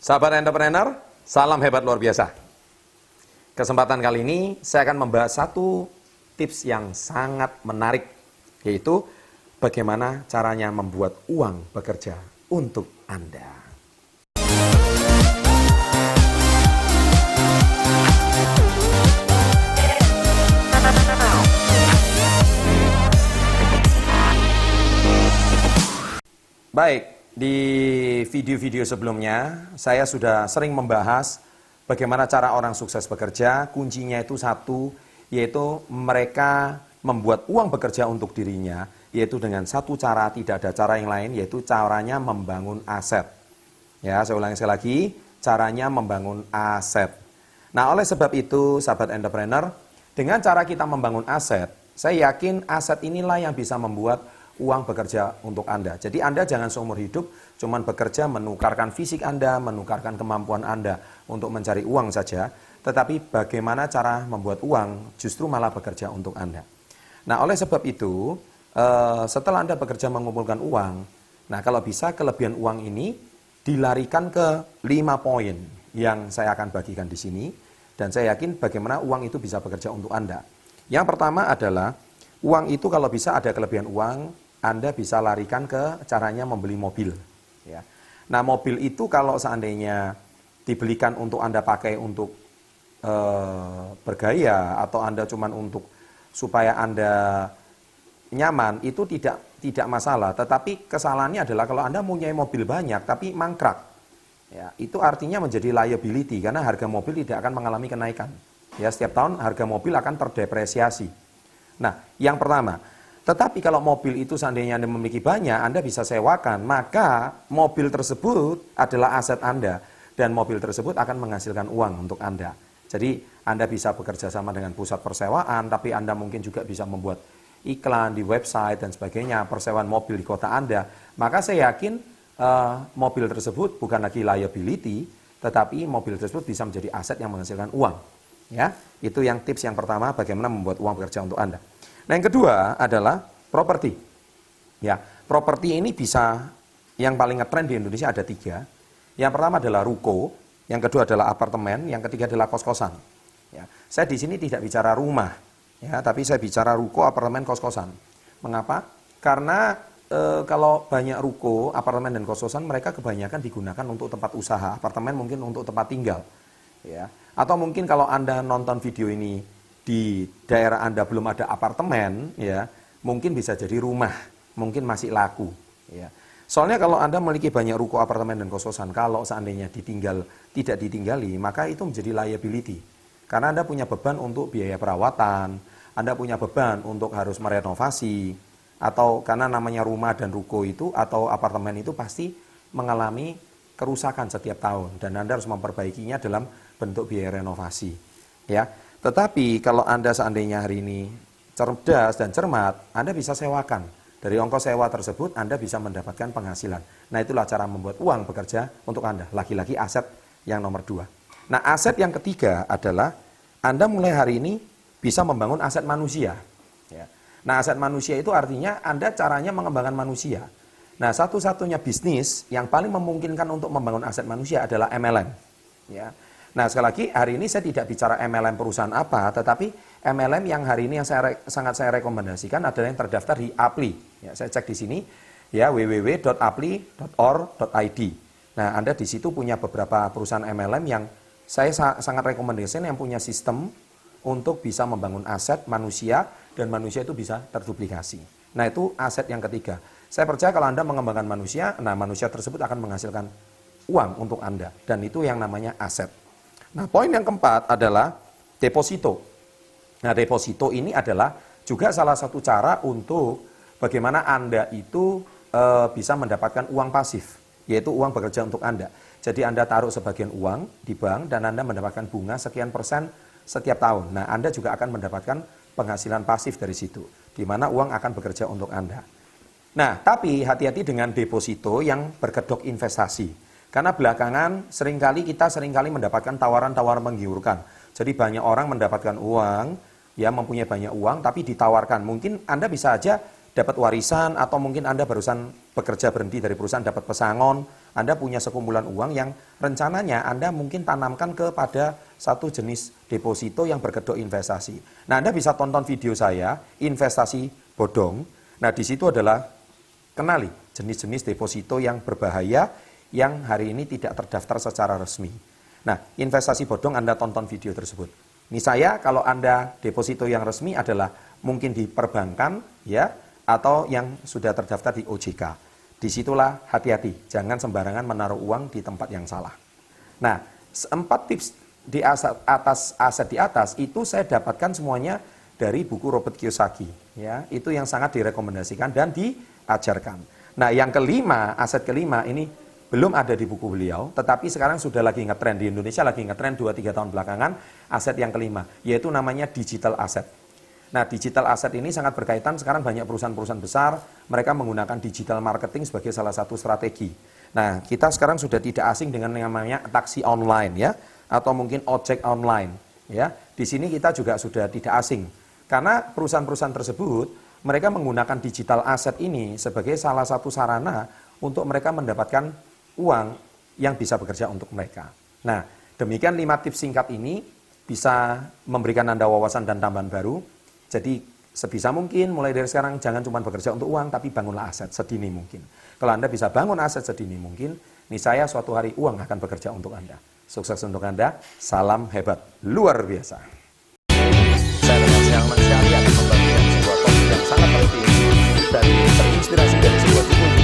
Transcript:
Sahabat entrepreneur, salam hebat luar biasa. Kesempatan kali ini saya akan membahas satu tips yang sangat menarik, yaitu bagaimana caranya membuat uang bekerja untuk Anda. Baik, di video-video sebelumnya saya sudah sering membahas bagaimana cara orang sukses bekerja. Kuncinya itu satu, yaitu mereka membuat uang bekerja untuk dirinya, yaitu dengan satu cara, tidak ada cara yang lain, yaitu caranya membangun aset. Ya, saya ulangi sekali lagi, caranya membangun aset. Nah, oleh sebab itu, sahabat entrepreneur, dengan cara kita membangun aset, saya yakin aset inilah yang bisa membuat uang bekerja untuk Anda. Jadi Anda jangan seumur hidup cuman bekerja menukarkan fisik Anda, menukarkan kemampuan Anda untuk mencari uang saja, tetapi bagaimana cara membuat uang justru malah bekerja untuk Anda. Nah, oleh sebab itu, setelah Anda bekerja mengumpulkan uang, nah kalau bisa kelebihan uang ini dilarikan ke 5 poin yang saya akan bagikan di sini, dan saya yakin bagaimana uang itu bisa bekerja untuk Anda. Yang pertama adalah, uang itu kalau bisa ada kelebihan uang, Anda bisa larikan ke caranya membeli mobil. Ya. Nah, mobil itu kalau seandainya dibelikan untuk Anda pakai untuk bergaya, atau Anda cuman untuk supaya Anda nyaman, itu tidak masalah. Tetapi kesalahannya adalah kalau Anda punya mobil banyak tapi mangkrak, ya, itu artinya menjadi liability, karena harga mobil tidak akan mengalami kenaikan. Ya, setiap tahun harga mobil akan terdepresiasi. Nah, yang pertama. Tetapi kalau mobil itu seandainya Anda memiliki banyak, Anda bisa sewakan, maka mobil tersebut adalah aset Anda, dan mobil tersebut akan menghasilkan uang untuk Anda. Jadi Anda bisa bekerja sama dengan pusat persewaan, tapi Anda mungkin juga bisa membuat iklan di website dan sebagainya, persewaan mobil di kota Anda. Maka saya yakin mobil tersebut bukan lagi liability, tetapi mobil tersebut bisa menjadi aset yang menghasilkan uang. Ya, itu yang tips yang pertama, bagaimana membuat uang bekerja untuk Anda. Nah, yang kedua adalah properti. Ya, properti ini bisa, yang paling ngetrend di Indonesia ada 3. Yang pertama adalah ruko, yang kedua adalah apartemen, yang ketiga adalah kos-kosan. Ya, saya di sini tidak bicara rumah, ya, tapi saya bicara ruko, apartemen, kos-kosan. Mengapa? Karena kalau banyak ruko, apartemen dan kos-kosan, mereka kebanyakan digunakan untuk tempat usaha. Apartemen mungkin untuk tempat tinggal. Ya. Atau mungkin kalau Anda nonton video ini di daerah Anda belum ada apartemen, ya, mungkin bisa jadi rumah, mungkin masih laku. Ya. Soalnya kalau Anda memiliki banyak ruko, apartemen, dan kos-kosan, kalau seandainya tidak ditinggali, maka itu menjadi liability. Karena Anda punya beban untuk biaya perawatan, Anda punya beban untuk harus merenovasi, atau karena namanya rumah dan ruko itu, atau apartemen itu pasti mengalami kerusakan setiap tahun, dan Anda harus memperbaikinya dalam bentuk biaya renovasi. Ya. Tetapi kalau Anda seandainya hari ini cerdas dan cermat, Anda bisa sewakan. Dari ongkos sewa tersebut, Anda bisa mendapatkan penghasilan. Nah, itulah cara membuat uang bekerja untuk Anda. Lagi-lagi aset yang nomor 2. Nah, aset yang ketiga adalah Anda mulai hari ini bisa membangun aset manusia. Ya. Nah, aset manusia itu artinya Anda caranya mengembangkan manusia. Nah, satu-satunya bisnis yang paling memungkinkan untuk membangun aset manusia adalah MLM. Ya. Nah, sekali lagi, hari ini saya tidak bicara MLM perusahaan apa, tetapi MLM yang hari ini yang sangat saya rekomendasikan adalah yang terdaftar di Apply. Ya, saya cek di sini, ya, www.apply.or.id. Nah, Anda di situ punya beberapa perusahaan MLM yang saya sangat rekomendasikan, yang punya sistem untuk bisa membangun aset manusia, dan manusia itu bisa terduplikasi. Nah, itu aset yang ketiga. Saya percaya kalau Anda mengembangkan manusia, nah manusia tersebut akan menghasilkan uang untuk Anda, dan itu yang namanya aset. Nah, poin yang keempat adalah deposito. Nah, deposito ini adalah juga salah satu cara untuk bagaimana Anda itu bisa mendapatkan uang pasif, yaitu uang bekerja untuk Anda. Jadi Anda taruh sebagian uang di bank dan Anda mendapatkan bunga sekian persen setiap tahun. Nah, Anda juga akan mendapatkan penghasilan pasif dari situ, di mana uang akan bekerja untuk Anda. Nah, tapi hati-hati dengan deposito yang berkedok investasi. Karena belakangan kita seringkali mendapatkan tawaran-tawaran menggiurkan. Jadi banyak orang mendapatkan uang, ya, mempunyai banyak uang, tapi ditawarkan. Mungkin Anda bisa aja dapat warisan, atau mungkin Anda barusan bekerja berhenti dari perusahaan, dapat pesangon, Anda punya sekumpulan uang yang rencananya Anda mungkin tanamkan kepada satu jenis deposito yang berkedok investasi. Nah, Anda bisa tonton video saya, investasi bodong. Nah, di situ adalah kenali jenis-jenis deposito yang berbahaya yang hari ini tidak terdaftar secara resmi. Nah, investasi bodong Anda tonton video tersebut. Ini saya, kalau Anda deposito yang resmi adalah mungkin di perbankan, ya, atau yang sudah terdaftar di OJK. Disitulah hati-hati, jangan sembarangan menaruh uang di tempat yang salah. Nah, 4 tips di aset di atas itu saya dapatkan semuanya dari buku Robert Kiyosaki. Ya, itu yang sangat direkomendasikan dan diajarkan. Nah, yang kelima, aset kelima ini belum ada di buku beliau, tetapi sekarang sudah lagi ngetren di Indonesia, lagi ngetren 2-3 tahun belakangan, aset yang kelima, yaitu namanya digital asset. Nah, digital asset ini sangat berkaitan, sekarang banyak perusahaan-perusahaan besar, mereka menggunakan digital marketing sebagai salah satu strategi. Nah, kita sekarang sudah tidak asing dengan yang namanya taksi online, ya, atau mungkin ojek online, ya. Di sini kita juga sudah tidak asing, karena perusahaan-perusahaan tersebut, mereka menggunakan digital asset ini sebagai salah satu sarana untuk mereka mendapatkan uang yang bisa bekerja untuk mereka. Nah, demikian 5 tips singkat ini bisa memberikan Anda wawasan dan tambahan baru. Jadi, sebisa mungkin mulai dari sekarang jangan cuma bekerja untuk uang, tapi bangunlah aset sedini mungkin. Kalau Anda bisa bangun aset sedini mungkin, niscaya suatu hari uang akan bekerja untuk Anda. Sukses untuk Anda, salam hebat, luar biasa. Saya dengan senang sekali akan membagikan sebuah topik yang sangat penting dan terinspirasi dari sebuah buku